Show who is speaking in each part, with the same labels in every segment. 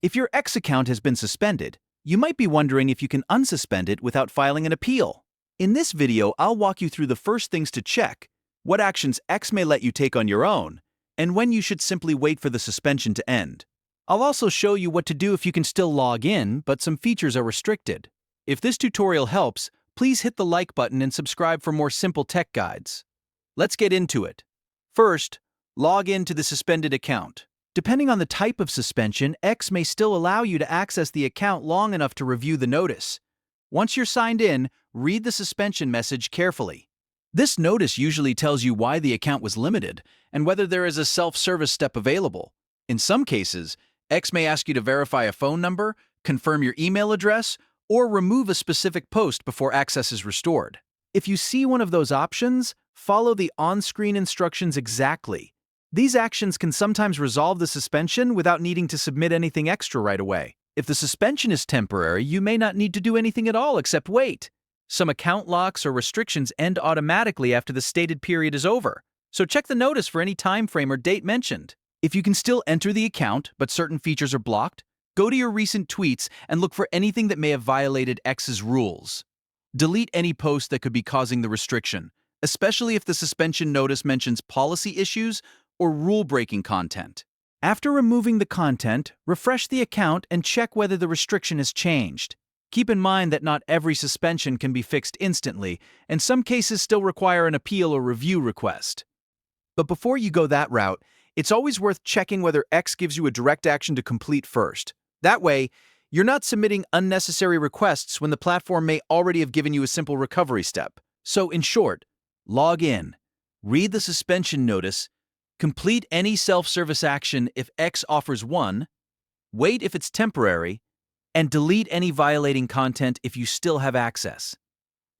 Speaker 1: If your X account has been suspended, you might be wondering if you can unsuspend it without filing an appeal. In this video, I'll walk you through the first things to check, what actions X may let you take on your own, and when you should simply wait for the suspension to end. I'll also show you what to do if you can still log in, but some features are restricted. If this tutorial helps, please hit the like button and subscribe for more simple tech guides. Let's get into it. First, log in to the suspended account. Depending on the type of suspension, X may still allow you to access the account long enough to review the notice. Once you're signed in, read the suspension message carefully. This notice usually tells you why the account was limited and whether there is a self-service step available. In some cases, X may ask you to verify a phone number, confirm your email address, or remove a specific post before access is restored. If you see one of those options, follow the on-screen instructions exactly. These actions can sometimes resolve the suspension without needing to submit anything extra right away. If the suspension is temporary, you may not need to do anything at all except wait. Some account locks or restrictions end automatically after the stated period is over, so check the notice for any time frame or date mentioned. If you can still enter the account, but certain features are blocked, go to your recent tweets and look for anything that may have violated X's rules. Delete any post that could be causing the restriction, especially if the suspension notice mentions policy issues or rule-breaking content. After removing the content, refresh the account and check whether the restriction has changed. Keep in mind that not every suspension can be fixed instantly, and some cases still require an appeal or review request. But before you go that route, it's always worth checking whether X gives you a direct action to complete first. That way, you're not submitting unnecessary requests when the platform may already have given you a simple recovery step. So in short, log in, read the suspension notice, complete any self-service action if X offers one, wait if it's temporary, and delete any violating content if you still have access.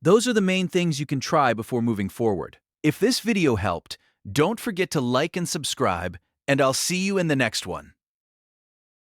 Speaker 1: Those are the main things you can try before moving forward. If this video helped, don't forget to like and subscribe, and I'll see you in the next one.